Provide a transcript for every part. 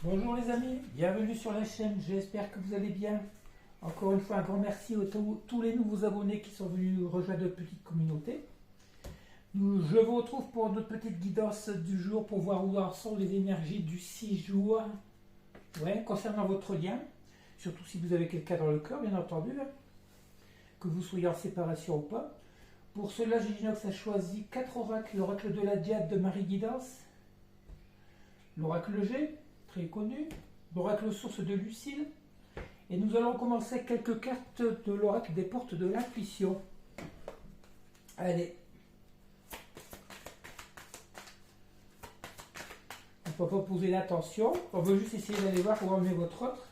Bonjour les amis, bienvenue sur la chaîne, j'espère que vous allez bien. Encore une fois, un grand merci à tous les nouveaux abonnés qui sont venus rejoindre notre petite communauté. Je vous retrouve pour notre petite guidance du jour pour voir où en sont les énergies du 6 juin. Concernant votre lien, surtout si vous avez quelqu'un dans le cœur, bien entendu, que vous soyez en séparation ou pas. Pour cela, Giginox a choisi 4 oracles, l'oracle de la Diade de Marie Guidance, l'oracle G, très connu, l'oracle source de Lucille, et nous allons commencer avec quelques cartes de l'oracle des portes de l'intuition. Allez. On ne peut pas poser l'attention, on veut juste essayer d'aller voir où en est votre autre.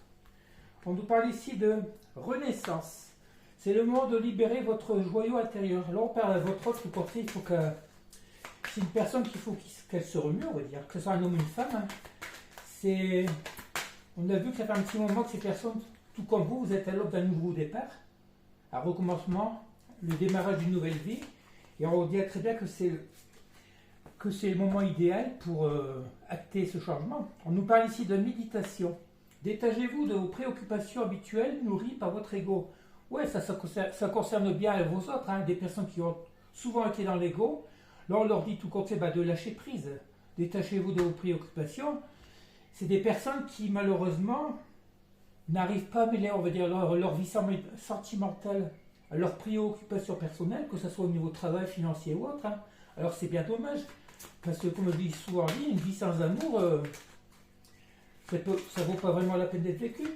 On nous parle ici de renaissance. C'est le moment de libérer votre joyau intérieur. Là, on parle de votre autre, vous pensez, il faut que... C'est une personne qu'il faut qu'elle se remue, on va dire, que ce soit un homme ou une femme. On a vu que ça fait un petit moment que ces personnes, tout comme vous êtes à l'aube d'un nouveau départ, un recommencement, le démarrage d'une nouvelle vie. Et on dit très bien que c'est le moment idéal pour acter ce changement. On nous parle ici de méditation. Détachez-vous de vos préoccupations habituelles nourries par votre ego. Ouais, ça concerne bien vos autres, des personnes qui ont souvent été dans l'ego. Là, on leur dit tout compte fait de lâcher prise. Détachez-vous de vos préoccupations. C'est des personnes qui, malheureusement, n'arrivent pas à mêler, on va dire, leur vie sentimentale à leurs préoccupations personnelles, que ce soit au niveau travail, financier ou autre. Alors, c'est bien dommage. Parce que, comme je dis souvent, une vie sans amour, ça ne vaut pas vraiment la peine d'être vécu.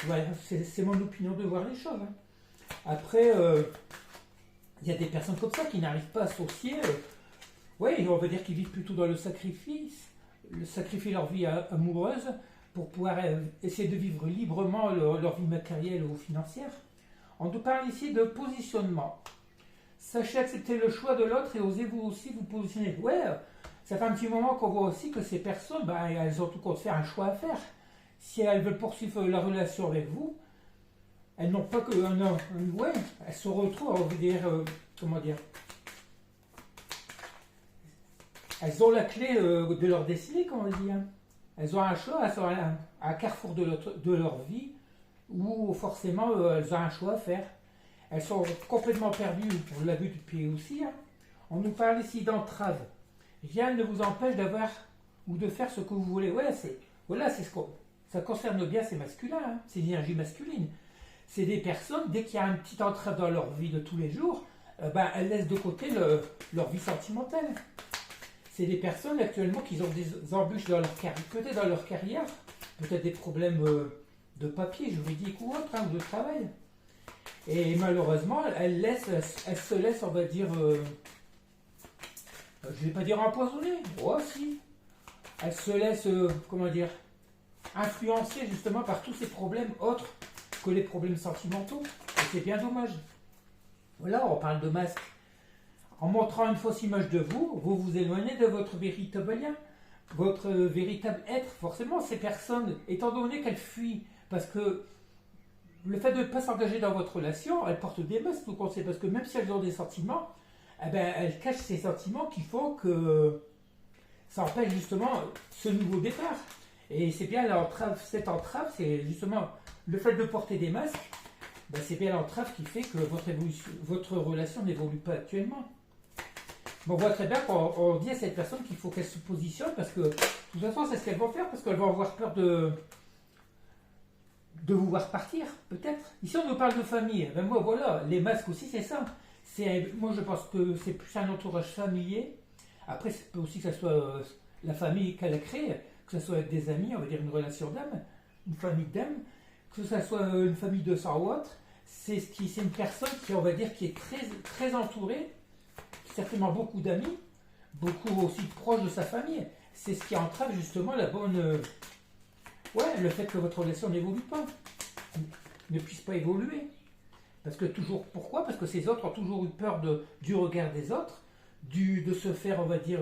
Voilà, c'est mon opinion de voir les choses. Après, il y a des personnes comme ça qui n'arrivent pas à associer. On va dire qu'ils vivent plutôt dans le sacrifice, sacrifier leur vie amoureuse pour pouvoir essayer de vivre librement leur vie matérielle ou financière. On nous parle ici de positionnement. Sachez accepter le choix de l'autre et osez-vous aussi vous positionner. Ça fait un petit moment qu'on voit aussi que ces personnes, elles ont tout compte faire un choix à faire. Si elles veulent poursuivre la relation avec vous, elles n'ont pas que elles se retrouvent, on va dire, comment dire, elles ont la clé de leur destinée, comme on dit. Elles ont un choix, elles sont à un carrefour de leur vie où forcément elles ont un choix à faire. Elles sont complètement perdues, on l'a vu depuis aussi. On nous parle ici d'entrave. Rien ne vous empêche d'avoir ou de faire ce que vous voulez. Ça concerne bien ces masculins, ces énergies masculines. C'est des personnes, dès qu'il y a un petit entrave dans leur vie de tous les jours, elles laissent de côté leur vie sentimentale. C'est des personnes actuellement qui ont des embûches peut-être dans leur carrière, peut-être des problèmes de papier, juridique ou autre, ou de travail. Et malheureusement, elles se laissent, on va dire, je ne vais pas dire empoisonner, si. Elles se laissent, influencer justement par tous ces problèmes autres que les problèmes sentimentaux. Et c'est bien dommage. Voilà, on parle de masque. En montrant une fausse image de vous, vous vous éloignez de votre véritable lien, votre véritable être. Forcément, ces personnes, étant donné qu'elles fuient, parce que le fait de ne pas s'engager dans votre relation, elles portent des masques, vous pensez, parce que même si elles ont des sentiments, elles cachent ces sentiments qui font que ça empêche justement ce nouveau départ. Et c'est bien cette entrave, c'est justement le fait de porter des masques, c'est bien l'entrave qui fait que votre relation n'évolue pas actuellement. On voit très bien qu'on dit à cette personne qu'il faut qu'elle se positionne parce que, de toute façon, c'est ce qu'elles vont faire parce qu'elles vont avoir peur de vous voir partir, peut-être. Ici, on nous parle de famille. Les masques aussi, c'est ça. Moi, je pense que c'est plus un entourage familier. Après, c'est peut aussi que ce soit la famille qu'elle a créée, que ce soit avec des amis, on va dire une relation d'âme, une famille d'âme, que ce soit une famille de sang ou autre. C'est une personne qui, on va dire, qui est très, très entourée, certainement beaucoup d'amis, beaucoup aussi proches de sa famille. C'est ce qui entrave justement le fait que votre relation n'évolue pas, ne puisse pas évoluer. Parce que pourquoi? Parce que ces autres ont toujours eu peur du regard des autres, de se faire, on va dire,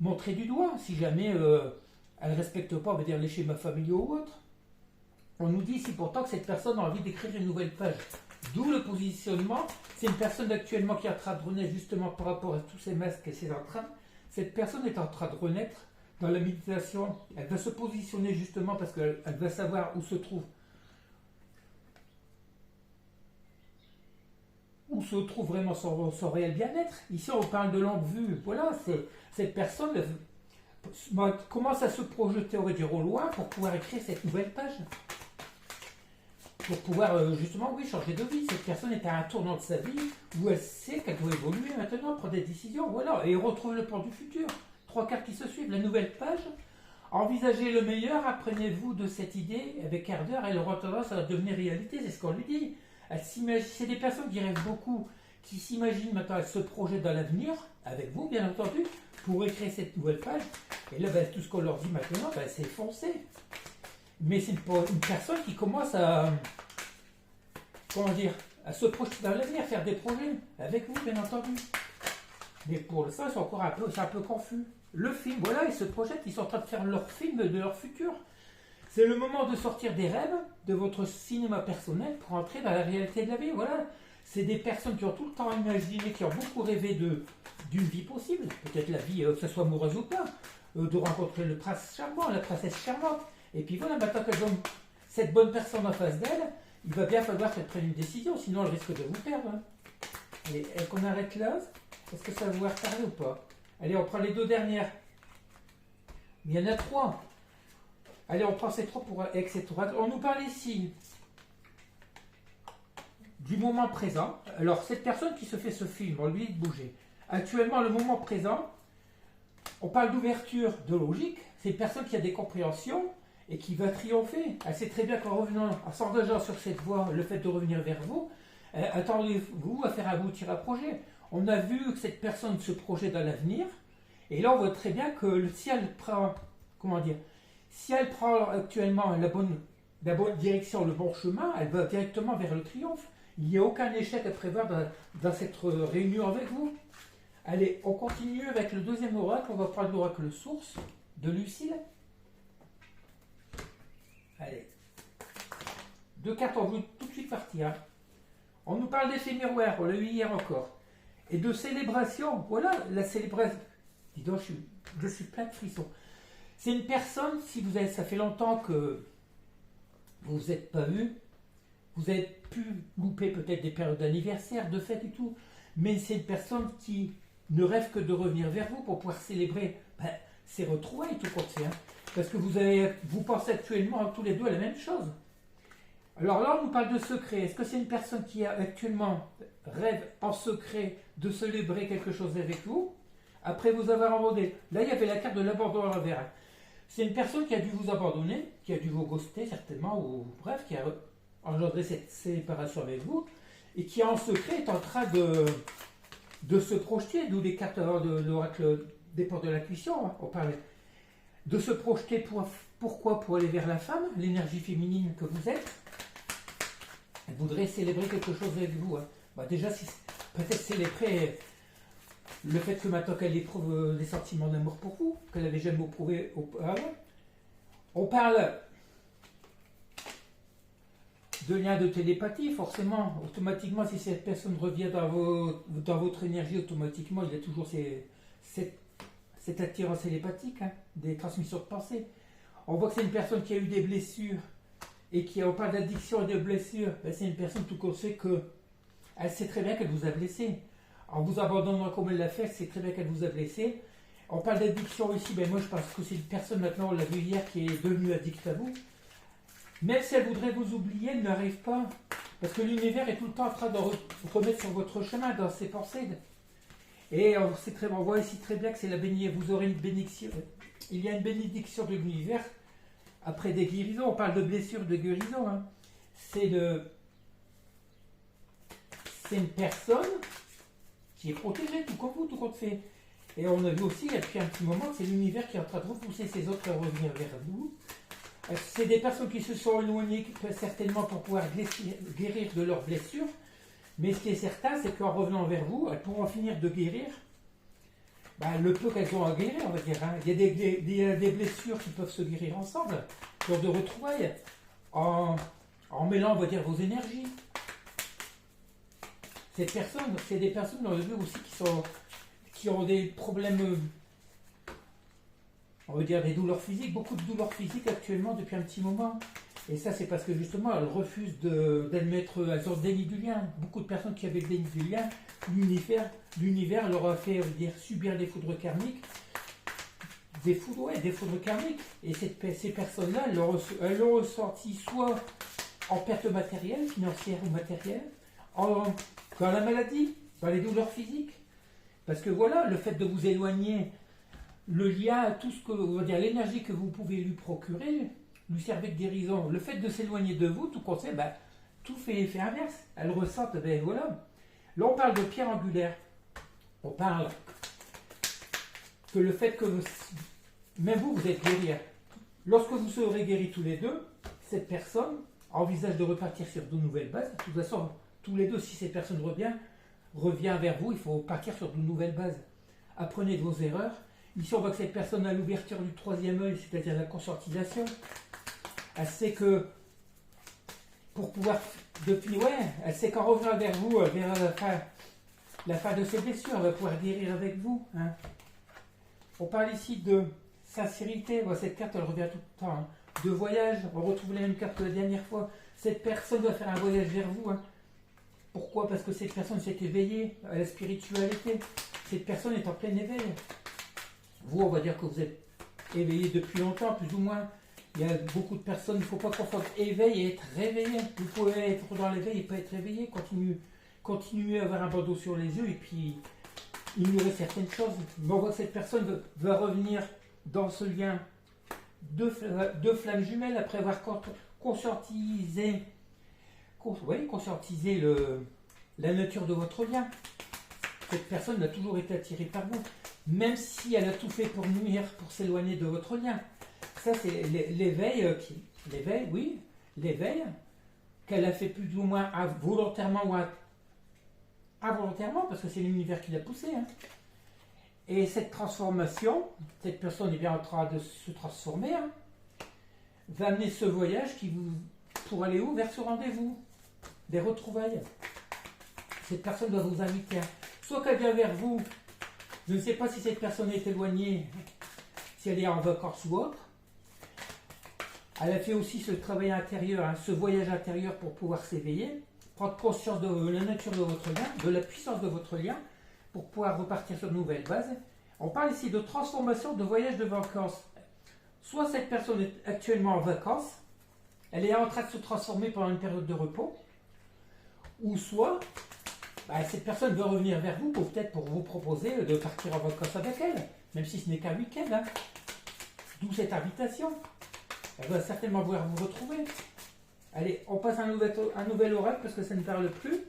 montrer du doigt, si jamais elle ne respecte pas, on va dire, les schémas familiaux ou autres. On nous dit ici pourtant que cette personne a envie d'écrire une nouvelle page. D'où le positionnement. C'est une personne actuellement qui est en train de renaître justement par rapport à tous ces masques et ces entraves. Cette personne est en train de renaître dans la méditation, elle va se positionner justement parce qu'elle va savoir où se trouve vraiment son réel bien-être. Ici, on parle de longue vue. Voilà, cette personne commence à se projeter, on va dire, au loin pour pouvoir écrire cette nouvelle page. Pour pouvoir, justement, oui, changer de vie. Cette personne est à un tournant de sa vie où elle sait qu'elle doit évoluer maintenant, prendre des décisions, voilà, et retrouver le plan du futur. 3 cartes qui se suivent. La nouvelle page. Envisagez le meilleur, apprenez-vous de cette idée avec ardeur, elle aura tendance à devenir réalité, c'est ce qu'on lui dit. C'est des personnes qui rêvent beaucoup, qui s'imaginent maintenant, elles se projettent dans l'avenir, avec vous bien entendu, pour écrire cette nouvelle page. Et là, tout ce qu'on leur dit maintenant, c'est foncé. Mais c'est une personne qui commence à se projeter dans l'avenir, faire des projets, avec vous bien entendu. Mais pour l'instant, c'est un peu confus. Le film, voilà, ils se projettent, ils sont en train de faire leur film de leur futur. C'est le moment de sortir des rêves de votre cinéma personnel pour entrer dans la réalité de la vie. Voilà, c'est des personnes qui ont tout le temps imaginé, qui ont beaucoup rêvé d'une vie possible. Peut-être la vie, que ce soit amoureuse ou pas, de rencontrer le prince charmant, la princesse charmante. Et puis voilà, maintenant qu'elles ont cette bonne personne en face d'elle, il va bien falloir qu'elle prenne une décision, sinon elle risque de vous perdre. Et qu'on arrête là, est-ce que ça va vous reparler ou pas? Allez, on prend les 2 dernières. Il y en a 3. Allez, on prend ces 3 avec ces 3. On nous parle ici du moment présent. Alors, cette personne qui se fait ce film, on lui dit de bouger. Actuellement, le moment présent, on parle d'ouverture de logique. C'est une personne qui a des compréhensions et qui va triompher. Elle sait très bien qu'en revenant, en s'engageant sur cette voie, le fait de revenir vers vous, attendez-vous à faire aboutir un projet. On a vu que cette personne se projette dans l'avenir, et là on voit très bien que si elle prend, si elle prend actuellement la bonne direction, le bon chemin, elle va directement vers le triomphe. Il n'y a aucun échec à prévoir dans cette réunion avec vous. Allez, on continue avec le deuxième oracle, on va prendre l'oracle source de Lucille. Allez, 2 cartes, on veut tout de suite partir. On nous parle d'effet miroir, on l'a eu hier encore. Et de célébration, voilà la célébration. Dis donc, je suis plein de frissons. C'est une personne, ça fait longtemps que vous vous êtes pas vu, vous avez pu louper peut-être des périodes d'anniversaire, de fêtes et tout, mais c'est une personne qui ne rêve que de revenir vers vous pour pouvoir célébrer ses retrouvailles, tout compte fait. Parce que vous pensez actuellement tous les deux à la même chose. Alors là, on nous parle de secret. Est-ce que c'est une personne qui actuellement rêve en secret de célébrer quelque chose avec vous, après vous avoir abandonné? Là, il y avait la carte de l'abandon à l'envers. C'est une personne qui a dû vous abandonner, qui a dû vous ghoster certainement, ou bref, qui a engendré cette séparation avec vous, et qui en secret est en train de se projeter, d'où les cartes de l'oracle des portes de l'intuition, on parlait, de se projeter pourquoi? Pour aller vers la femme, l'énergie féminine que vous êtes. Elle voudrait célébrer quelque chose avec vous. Déjà, peut-être célébrer le fait que maintenant qu'elle éprouve des sentiments d'amour pour vous, qu'elle n'avait jamais éprouvé auparavant. On parle de lien de télépathie, forcément, automatiquement, si cette personne revient dans votre énergie, automatiquement, il y a toujours cette attirance télépathique, des transmissions de pensée. On voit que c'est une personne qui a eu des blessures, et on parle d'addiction et de blessures, c'est une personne tout qu'on sait que elle sait très bien qu'elle vous a blessé. En vous abandonnant comme elle l'a fait, elle sait très bien qu'elle vous a blessé. On parle d'addiction ici, moi je pense que c'est une personne maintenant, on l'a vu hier, qui est devenue addicte à vous. Même si elle voudrait vous oublier, elle n'arrive pas. Parce que l'univers est tout le temps en train de vous remettre sur votre chemin, dans ses pensées. Et on voit ici très bien que c'est la bénédiction. Vous aurez une bénédiction. Il y a une bénédiction de l'univers après des guérisons. On parle de blessures, de guérison. C'est une personne qui est protégée, tout comme vous, tout compte fait. Et on a vu aussi, depuis un petit moment, que c'est l'univers qui est en train de repousser ses autres à revenir vers vous. C'est des personnes qui se sont éloignées certainement pour pouvoir guérir de leurs blessures. Mais ce qui est certain, c'est qu'en revenant vers vous, elles pourront finir de guérir le peu qu'elles ont à guérir, on va dire. Il y a des blessures qui peuvent se guérir ensemble, lors de retrouvailles, en mêlant, on va dire, vos énergies. C'est des personnes, on l'a vu aussi, qui ont des problèmes on va dire des douleurs physiques, beaucoup de douleurs physiques actuellement depuis un petit moment. Et ça, c'est parce que justement, elles refusent d'admettre, elles ont le déni du lien. Beaucoup de personnes qui avaient le déni du lien, l'univers leur a fait dire, subir des foudres karmiques. Des foudres karmiques. Et ces personnes-là, elles l'ont ressenti soit en perte matérielle, financière ou matérielle, dans la maladie, dans les douleurs physiques. Parce que voilà, le fait de vous éloigner, le lien, tout ce que, on va dire, l'énergie que vous pouvez lui procurer, lui servait de guérison. Le fait de s'éloigner de vous, tout conseil, tout fait effet inverse. Elle ressent, voilà. Là, on parle de pierre angulaire. On parle que le fait que même vous êtes guéri. Lorsque vous serez guéris tous les deux, cette personne envisage de repartir sur de nouvelles bases. De toute façon, tous les deux, si cette personne revient vers vous, il faut partir sur de nouvelles bases. Apprenez de vos erreurs. Ici, on voit que cette personne a l'ouverture du troisième œil, c'est-à-dire la conscientisation. Elle sait que, pour pouvoir elle sait qu'en revenant vers vous, vers la fin de ses blessures, elle va pouvoir guérir avec vous. Hein. On parle ici de sincérité. Cette carte, elle revient tout le temps. Hein. De voyage, on retrouve la même carte que la dernière fois. Cette personne va faire un voyage vers vous. Hein. Pourquoi? Parce que cette personne s'est éveillée à la spiritualité. Cette personne est en plein éveil. Vous, on va dire que vous êtes éveillé depuis longtemps, plus ou moins. Il y a beaucoup de personnes, il ne faut pas confondre éveil et être réveillé. Vous pouvez être dans l'éveil et pas être réveillé. Continuez à avoir un bandeau sur les yeux et puis ignorer certaines choses. Mais on voit que cette personne va revenir dans ce lien de flammes jumelles après avoir conscientisé la nature de votre lien. Cette personne a toujours été attirée par vous, même si elle a tout fait pour nuire, pour s'éloigner de votre lien. Ça, c'est l'éveil, qu'elle a fait plus ou moins volontairement ou involontairement, parce que c'est l'univers qui l'a poussé. Hein. Et cette transformation, cette personne est bien en train de se transformer, hein, va amener ce voyage pour aller où? Vers ce rendez-vous, des retrouvailles. Cette personne doit vous inviter. Soit qu'elle vient vers vous, je ne sais pas si cette personne est éloignée, si elle est en vacances ou autre. Elle a fait aussi ce travail intérieur, hein, ce voyage intérieur pour pouvoir s'éveiller, prendre conscience de la nature de votre lien, de la puissance de votre lien, pour pouvoir repartir sur de nouvelles bases. On parle ici de transformation, de voyage de vacances. Soit cette personne est actuellement en vacances, elle est en train de se transformer pendant une période de repos, ou soit cette personne veut revenir vers vous, peut-être pour vous proposer de partir en vacances avec elle, même si ce n'est qu'un week-end. Hein. D'où cette invitation. Elle va certainement vouloir vous retrouver. Allez, on passe un nouvel oracle parce que ça ne parle plus.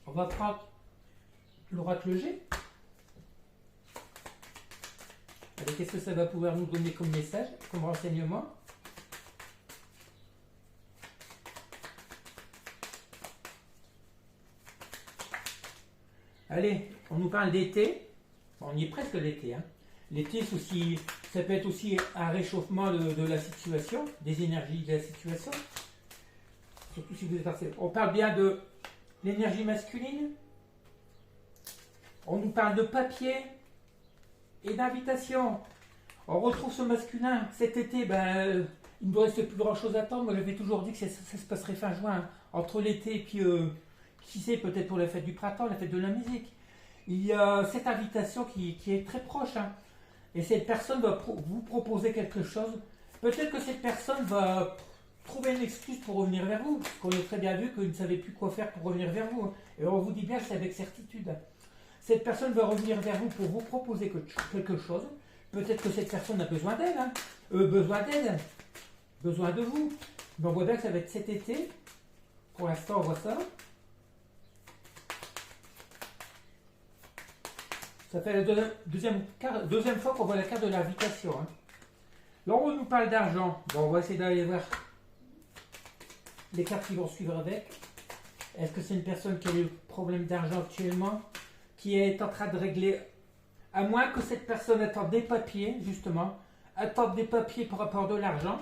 On va prendre l'oracle G. Allez, qu'est-ce que ça va pouvoir nous donner comme message, comme renseignement? Allez, on nous parle d'été. On y est presque l'été. Hein. L'été, ça peut être aussi un réchauffement de la situation, des énergies de la situation. Surtout si vous êtes harcelé. On parle bien de l'énergie masculine. On nous parle de papier et d'invitation. On retrouve ce masculin. Cet été, il ne me reste plus grand chose à attendre. Moi, j'avais toujours dit que ça se passerait fin juin. Hein. Entre l'été et puis, qui sait, peut-être pour la fête du printemps, la fête de la musique. Il y a cette invitation qui est très proche. Hein. Et cette personne va vous proposer quelque chose. Peut-être que cette personne va trouver une excuse pour revenir vers vous. Parce qu'on a très bien vu qu'il ne savait plus quoi faire pour revenir vers vous. Hein. Et on vous dit bien que c'est avec certitude. Cette personne va revenir vers vous pour vous proposer quelque chose. Peut-être que cette personne a besoin d'aide. Hein. Besoin d'aide. Besoin de vous. Mais on voit bien que ça va être cet été. Pour l'instant, on voit ça. Ça fait la deuxième fois qu'on voit la carte de l'invitation. Hein. Là, on nous parle d'argent. Bon, on va essayer d'aller voir les cartes qui vont suivre avec. Est-ce que c'est une personne qui a des problèmes d'argent actuellement, qui est en train de régler, à moins que cette personne attende des papiers, justement, attende des papiers par rapport de l'argent.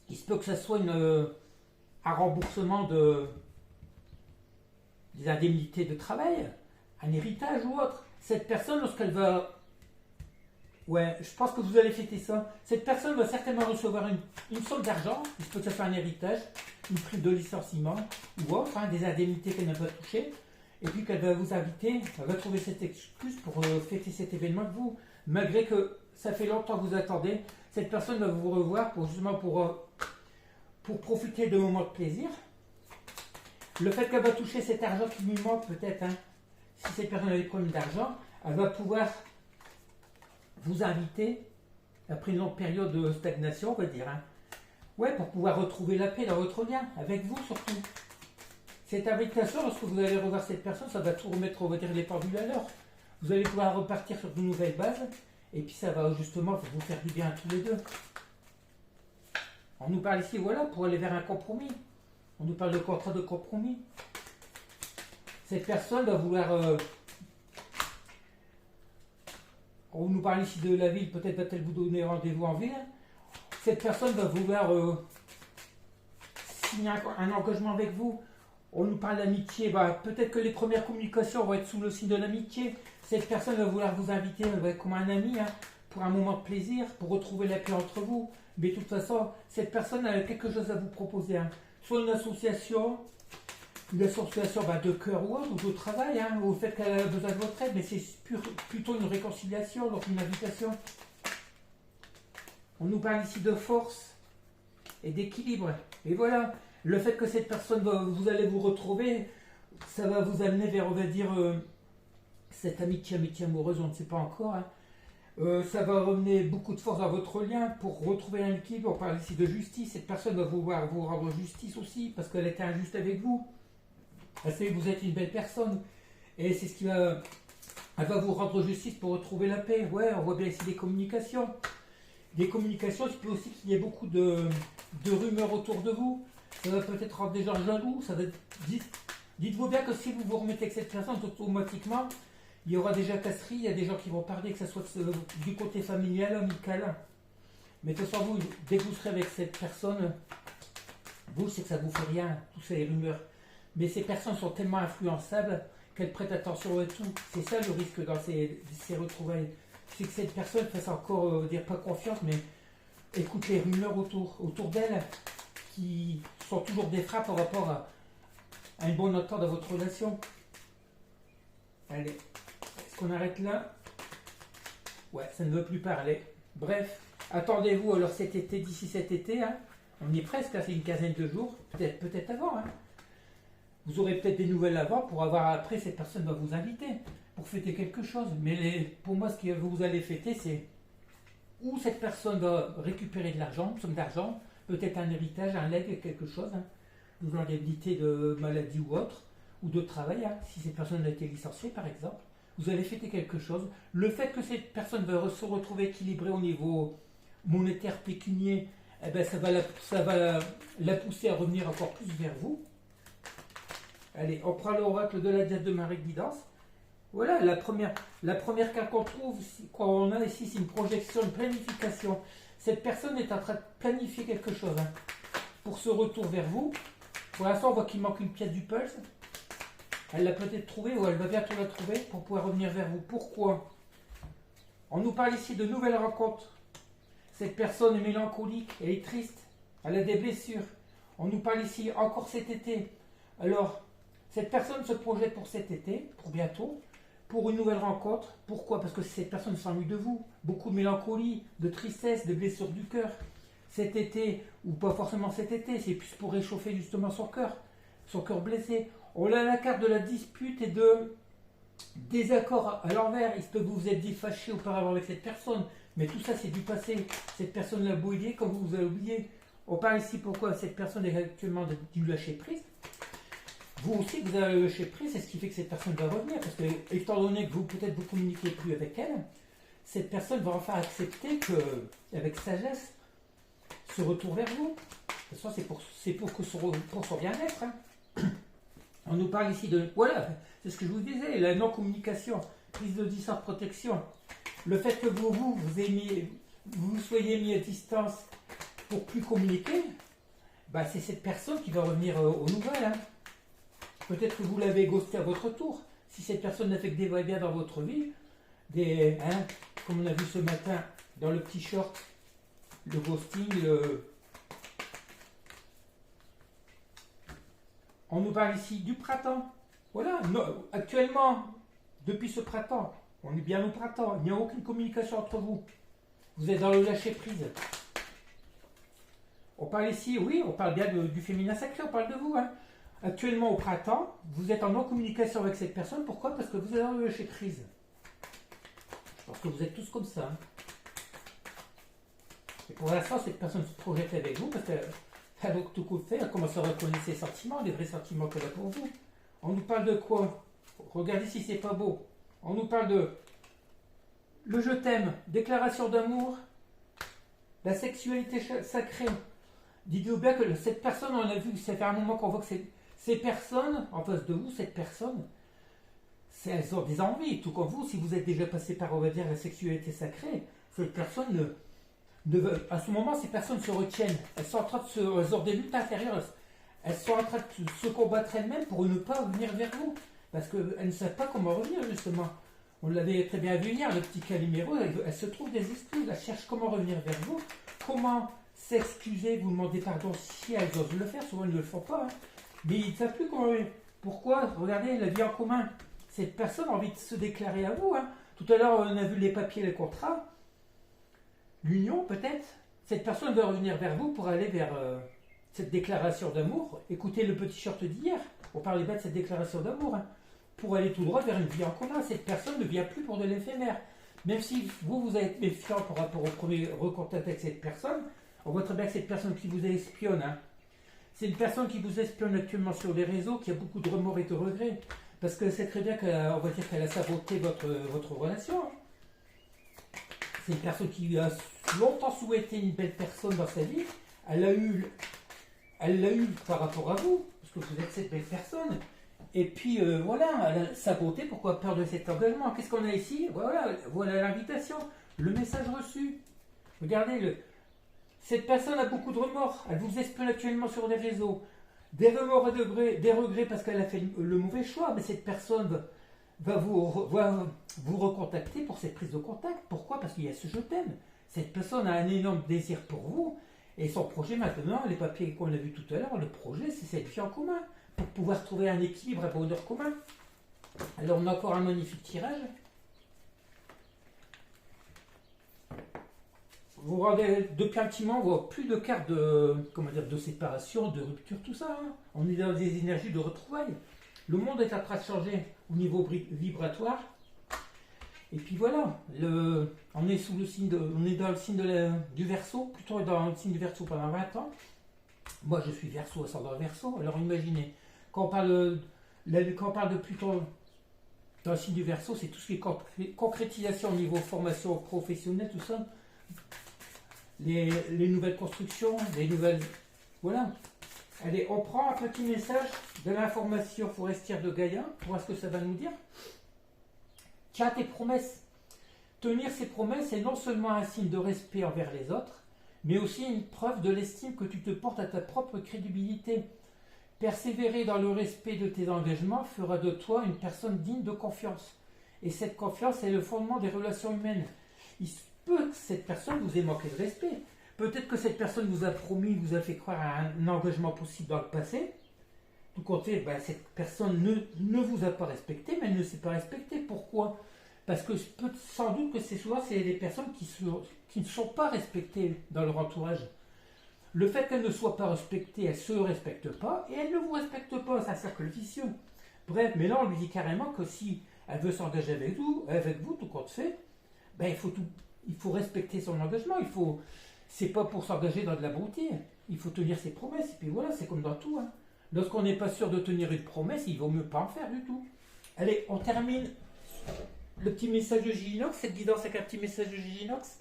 Il se peut que ça soit un remboursement des indemnités de travail, un héritage ou autre. Cette personne, lorsqu'elle va... Ouais, je pense que vous allez fêter ça. Cette personne va certainement recevoir une somme d'argent, il se peut que ça soit un héritage, une prime de licenciement ou autre, hein, des indemnités qu'elle n'a pas touchées, et puis qu'elle va vous inviter, elle va trouver cette excuse pour fêter cet événement avec vous. Malgré que ça fait longtemps que vous attendez, cette personne va vous revoir justement pour profiter de moments de plaisir. Le fait qu'elle va toucher cet argent qui lui manque peut-être, hein, si cette personne a des problèmes d'argent, elle va pouvoir vous inviter, après une longue période de stagnation, on va dire, hein, ouais, pour pouvoir retrouver la paix dans votre lien, avec vous surtout. Cette invitation, lorsque vous allez revoir cette personne, ça va tout remettre, on va dire, les pendules à l'heure. Vous allez pouvoir repartir sur de nouvelles bases, et puis ça va justement vous faire du bien à tous les deux. On nous parle ici, voilà, pour aller vers un compromis. On nous parle de contrat de compromis. Cette personne va vouloir... on nous parle ici de la ville, peut-être va-t-elle vous donner rendez-vous en ville. Cette personne va vouloir signer un engagement avec vous. On nous parle d'amitié, bah, peut-être que les premières communications vont être sous le signe de l'amitié. Cette personne va vouloir vous inviter comme un ami, hein, pour un moment de plaisir, pour retrouver la paix entre vous. Mais de toute façon, cette personne a quelque chose à vous proposer. Hein. Soit une association bah, de cœur ou autre, ou de travail, hein, au fait qu'elle a besoin de votre aide, mais c'est plutôt une réconciliation, donc une invitation. On nous parle ici de force et d'équilibre. Et voilà, le fait que cette personne, vous allez vous retrouver, ça va vous amener vers, on va dire, cette amitié amoureuse, on ne sait pas encore. Hein. Ça va ramener beaucoup de force dans votre lien pour retrouver un équilibre. On parle ici de justice. Cette personne va vouloir vous rendre justice aussi parce qu'elle était injuste avec vous. Elle sait que vous êtes une belle personne. Et c'est ce qui va... Elle va vous rendre justice pour retrouver la paix. Ouais, on voit bien ici des communications. Des communications, il peut aussi qu'il y ait beaucoup de rumeurs autour de vous. Ça va peut-être rendre des gens jaloux. Ça va... Dites-vous bien que si vous vous remettez avec cette personne, automatiquement, il y aura des jacasseries, il y a des gens qui vont parler, que ce soit du côté familial, amical. Mais de toute façon, vous, dès que vous serez avec cette personne, vous, c'est que ça ne vous fait rien, toutes ces rumeurs. Mais ces personnes sont tellement influençables qu'elles prêtent attention à tout. C'est ça le risque dans ces retrouvailles. C'est que cette personne fasse encore, dire pas confiance, mais écoute les rumeurs autour d'elle, qui sont toujours des frappes par rapport à une bonne entente dans votre relation. Allez, est-ce qu'on arrête là? Ouais, ça ne veut plus parler. Bref, attendez-vous alors cet été, d'ici cet été, hein, on y est presque, hein, c'est une quinzaine de jours, peut-être avant. Hein. Vous aurez peut-être des nouvelles avant pour avoir après, cette personne va vous inviter pour fêter quelque chose. Mais pour moi, ce que vous allez fêter, c'est où cette personne va récupérer de l'argent, une somme d'argent, peut-être un héritage, un legs, quelque chose, hein, une indemnité de maladie ou autre, ou de travail, hein, si cette personne a été licenciée par exemple. Vous allez fêter quelque chose. Le fait que cette personne va se retrouver équilibrée au niveau monétaire, pécunier, eh ben ça va la pousser à revenir encore plus vers vous. Allez, on prend l'oracle de la diète de Marie Guidance. Voilà, la première carte qu'on trouve, quoi on a ici, c'est une projection, une planification. Cette personne est en train de planifier quelque chose, hein, pour ce retour vers vous. Pour l'instant, on voit qu'il manque une pièce du puzzle. Elle l'a peut-être trouvée ou elle va bientôt la trouver pour pouvoir revenir vers vous. Pourquoi? On nous parle ici de nouvelles rencontres. Cette personne est mélancolique, elle est triste, elle a des blessures. On nous parle ici encore cet été. Alors, cette personne se projette pour cet été, pour bientôt, pour une nouvelle rencontre. Pourquoi? Parce que cette personne s'ennuie de vous. Beaucoup de mélancolie, de tristesse, de blessures du cœur. Cet été, ou pas forcément cet été, c'est plus pour réchauffer justement son cœur blessé. On a la carte de la dispute et de désaccord à l'envers. Il se peut que vous vous êtes dit fâché auparavant avec cette personne, mais tout ça c'est du passé. Cette personne l'a oublié comme vous avez oublié. On parle ici pourquoi cette personne est actuellement du lâcher prise. Vous aussi vous avez lâché prise, c'est ce qui fait que cette personne va revenir, parce que étant donné que vous peut-être vous communiquez plus avec elle, cette personne va enfin accepter que, avec sagesse, ce retour vers vous. De toute façon, c'est pour son bien-être. Hein. On nous parle ici de... Voilà, c'est ce que je vous disais, la non-communication, prise de distance, protection. Le fait que vous soyez mis à distance pour plus communiquer, bah, c'est cette personne qui va revenir aux nouvelles. Hein. Peut-être que vous l'avez ghosté à votre tour. Si cette personne a fait que des va-et-vient dans votre vie, des, hein, comme on a vu ce matin dans le petit short, le ghosting, on nous parle ici du printemps. Voilà, actuellement, depuis ce printemps, on est bien au printemps, il n'y a aucune communication entre vous. Vous êtes dans le lâcher-prise. On parle ici, oui, on parle bien du féminin sacré, on parle de vous. Hein. Actuellement, au printemps, vous êtes en non-communication avec cette personne. Pourquoi? Parce que vous êtes dans le lâcher-prise. Je pense que vous êtes tous comme ça. Hein. Et pour l'instant, cette personne se projette avec vous parce qu'avec tout coup de fait, elle commence à reconnaître ses sentiments, les vrais sentiments qu'elle a pour vous. On nous parle de quoi? Regardez si c'est pas beau. On nous parle de le je t'aime, déclaration d'amour, la sexualité sacrée. Dites-vous bien que cette personne, on a vu, ça fait un moment qu'on voit que ces personnes, en face de vous, cette personne, elles ont des envies, tout comme vous, si vous êtes déjà passé par, on va dire, la sexualité sacrée, cette personne à ce moment, ces personnes se retiennent. Elles sont en train elles ont des luttes intérieures. Elles sont en train de se combattre elles-mêmes pour ne pas venir vers vous. Parce qu'elles ne savent pas comment revenir, justement. On l'avait très bien vu hier, le petit Calimero, elle se trouve des excuses, elle cherche comment revenir vers vous, comment s'excuser, vous demandez pardon si elles osent le faire, souvent ils ne le font pas. Hein. Mais ils ne savent plus comment. Pourquoi? Regardez, la vie en commun. Cette personne a envie de se déclarer à vous. Hein. Tout à l'heure, on a vu les papiers, les contrats. L'union, peut-être. Cette personne va revenir vers vous pour aller vers cette déclaration d'amour. Écoutez le petit short d'hier. On parlait pas de cette déclaration d'amour. Hein. Pour aller tout droit vers une vie en commun. Cette personne ne vient plus pour de l'éphémère. Même si vous êtes méfiant par rapport au premier recontact avec cette personne, on voit très bien que cette personne qui vous espionne, hein, c'est une personne qui vous espionne actuellement sur les réseaux, qui a beaucoup de remords et de regrets. Parce que c'est très bien qu'on va dire qu'elle a saboté votre relation. Hein. C'est une personne qui a longtemps souhaité une belle personne dans sa vie. Elle l'a eu par rapport à vous, parce que vous êtes cette belle personne. Et puis voilà, elle a saboté, pourquoi? Peur de cet engagement. Qu'est-ce qu'on a ici? Voilà l'invitation, le message reçu. Regardez, cette personne a beaucoup de remords. Elle vous espionne actuellement sur les réseaux. Des remords et des regrets parce qu'elle a fait le mauvais choix. Mais cette personne va vous recontacter pour cette prise de contact. Pourquoi? Parce qu'il y a ce je t'aime. Cette personne a un énorme désir pour vous. Et son projet maintenant, les papiers qu'on a vus tout à l'heure, le projet, c'est cette vie en commun. Pour pouvoir trouver un équilibre, un bonheur commun. Alors on a encore un magnifique tirage. Vous regardez, depuis un petit moment, on voit plus de cartes de séparation, de rupture, tout ça. Hein. On est dans des énergies de retrouvailles. Le monde est en train de changer au niveau vibratoire. Et puis voilà, on est sous le signe on est dans le signe du Verseau, plutôt dans le signe du Verseau pendant 20 ans. Moi, je suis Verseau, ascendant Verseau. Alors imaginez, quand on parle de Pluton dans le signe du Verseau, c'est tout ce qui est concrétisation au niveau formation professionnelle, tout ça. Les nouvelles constructions, les nouvelles... Voilà. Allez, on prend un petit message de l'information forestière de Gaïa, pour voir ce que ça va nous dire. Tiens tes promesses. Tenir ses promesses est non seulement un signe de respect envers les autres, mais aussi une preuve de l'estime que tu te portes à ta propre crédibilité. Persévérer dans le respect de tes engagements fera de toi une personne digne de confiance. Et cette confiance est le fondement des relations humaines. Il se peut que cette personne vous ait manqué de respect. Peut-être que cette personne vous a promis, vous a fait croire à un engagement possible dans le passé. Tout compte fait, cette personne ne vous a pas respecté, mais elle ne s'est pas respectée. Pourquoi? Parce que sans doute que c'est des personnes qui ne sont pas respectées dans leur entourage. Le fait qu'elles ne soient pas respectées, elles ne se respectent pas, et elles ne vous respectent pas, c'est un cercle vicieux. Bref, mais là on lui dit carrément que si elle veut s'engager avec vous, tout compte fait, il faut respecter son engagement, c'est pas pour s'engager dans de la beauté, il faut tenir ses promesses, et puis voilà, c'est comme dans tout. Hein. Lorsqu'on n'est pas sûr de tenir une promesse, il vaut mieux pas en faire du tout. Allez, on termine le petit message de Giginox, cette guidance avec un petit message de Giginox.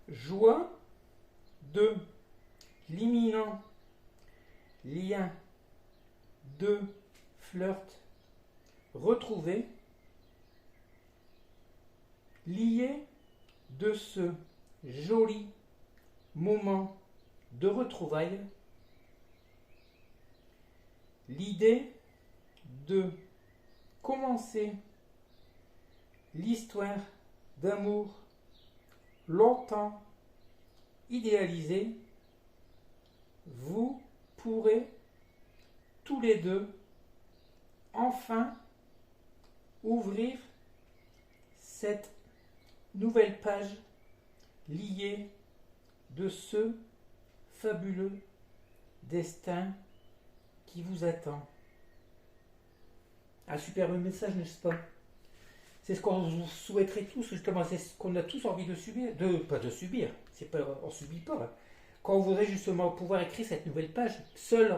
Joie de l'imminent lien de flirt retrouvé, lié de ce joli moment de retrouvailles l'idée de commencer l'histoire d'amour longtemps idéalisée, vous pourrez tous les deux enfin ouvrir cette nouvelle page liée de ce fabuleux destin qui vous attend. Un superbe message, n'est-ce pas? C'est ce qu'on vous souhaiterait tous, justement, c'est ce qu'on a tous envie de subir, pas de subir, c'est pas, on subit pas. Quand on voudrait justement pouvoir écrire cette nouvelle page, seul,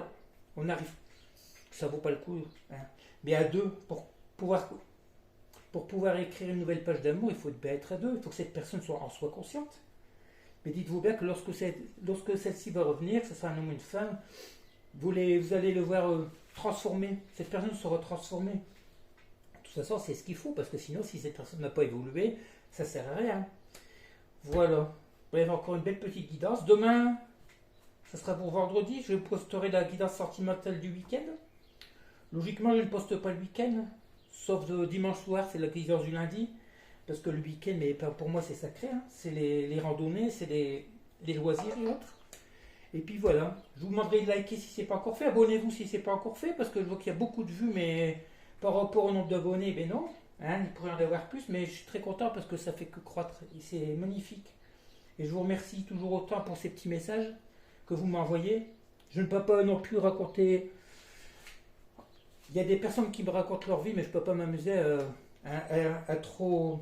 on arrive, ça vaut pas le coup, hein. Mais à deux, pour pouvoir écrire une nouvelle page d'amour, il faut être à deux, il faut que cette personne en soit consciente. Mais dites-vous bien que lorsque celle-ci va revenir, ce sera un homme ou une femme, vous allez le voir transformer, cette personne sera transformée. De toute façon, c'est ce qu'il faut, parce que sinon, si cette personne n'a pas évolué, ça ne sert à rien. Voilà. Bref, encore une belle petite guidance. Demain, ça sera pour vendredi, je posterai la guidance sentimentale du week-end. Logiquement, je ne poste pas le week-end, sauf dimanche soir, c'est la guidance du lundi, parce que le week-end, mais pour moi, c'est sacré, hein. C'est les randonnées, c'est les loisirs et autres. Et puis voilà, je vous demanderai de liker si ce n'est pas encore fait, abonnez-vous si ce n'est pas encore fait, parce que je vois qu'il y a beaucoup de vues, mais par rapport au nombre d'abonnés, ben non, hein, il pourrait y en avoir plus, mais je suis très content parce que ça fait que croître, et c'est magnifique. Et je vous remercie toujours autant pour ces petits messages que vous m'envoyez. Je ne peux pas non plus raconter, il y a des personnes qui me racontent leur vie, mais je ne peux pas m'amuser à trop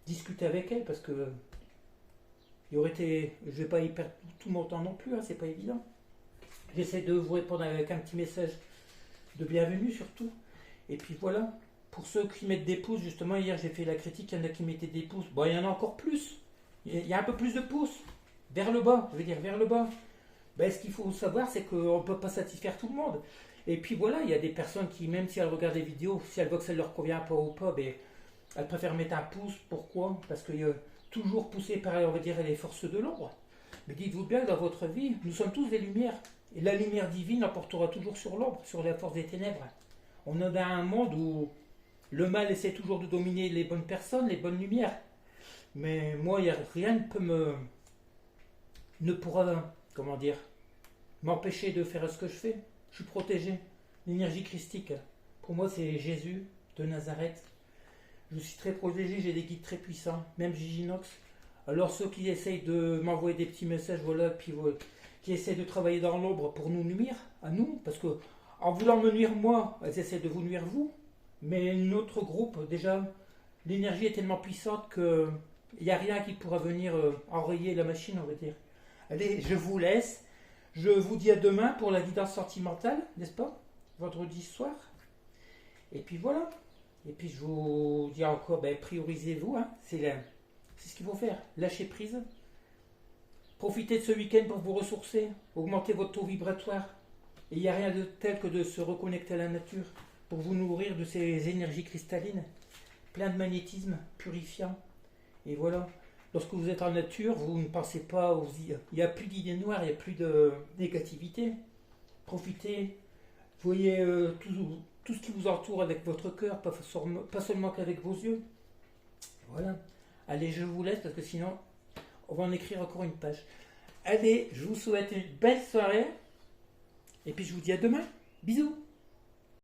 discuter avec elles, parce que je ne vais pas y perdre tout mon temps non plus, hein, c'est pas évident. J'essaie de vous répondre avec un petit message de bienvenue surtout. Et puis voilà, pour ceux qui mettent des pouces, justement, hier j'ai fait la critique, il y en a qui mettaient des pouces. Bon, il y en a encore plus. Il y a un peu plus de pouces. Vers le bas, je veux dire, vers le bas. Ben, ce qu'il faut savoir, c'est qu'on ne peut pas satisfaire tout le monde. Et puis voilà, il y a des personnes qui, même si elles regardent les vidéos, si elles voient que ça ne leur convient pas ou pas, ben, elles préfèrent mettre un pouce. Pourquoi? Parce qu'il y a toujours poussé par, on va dire, les forces de l'ombre. Mais dites-vous bien, dans votre vie, nous sommes tous des lumières. Et la lumière divine emportera toujours sur l'ombre, sur la force des ténèbres. On est dans un monde où le mal essaie toujours de dominer les bonnes personnes, les bonnes lumières. Mais moi, rien ne pourra, comment dire, m'empêcher de faire ce que je fais. Je suis protégé. L'énergie christique, pour moi, c'est Jésus de Nazareth. Je suis très protégé, j'ai des guides très puissants, même Giginox. Alors ceux qui essayent de m'envoyer des petits messages, voilà, puis voilà, qui essayent de travailler dans l'ombre pour nous nuire, à nous, parce que en voulant me nuire moi, elles essaient de vous nuire vous. Mais notre groupe, déjà, l'énergie est tellement puissante que il n'y a rien qui pourra venir enrayer la machine, on va dire. Allez, je vous laisse. Je vous dis à demain pour la guidance sentimentale, n'est-ce pas? Vendredi soir. Et puis voilà. Et puis je vous dis encore, ben, priorisez-vous, hein. C'est ce qu'il faut faire. Lâchez prise. Profitez de ce week-end pour vous ressourcer, augmenter votre taux vibratoire. Et il n'y a rien de tel que de se reconnecter à la nature pour vous nourrir de ces énergies cristallines, plein de magnétisme, purifiant. Et voilà. Lorsque vous êtes en nature, vous ne pensez pas il n'y a plus d'idées noires, il n'y a plus de négativité. Profitez. Voyez tout ce qui vous entoure avec votre cœur, pas seulement qu'avec vos yeux. Voilà. Allez, je vous laisse parce que sinon, on va en écrire encore une page. Allez, je vous souhaite une belle soirée. Et puis je vous dis à demain. Bisous.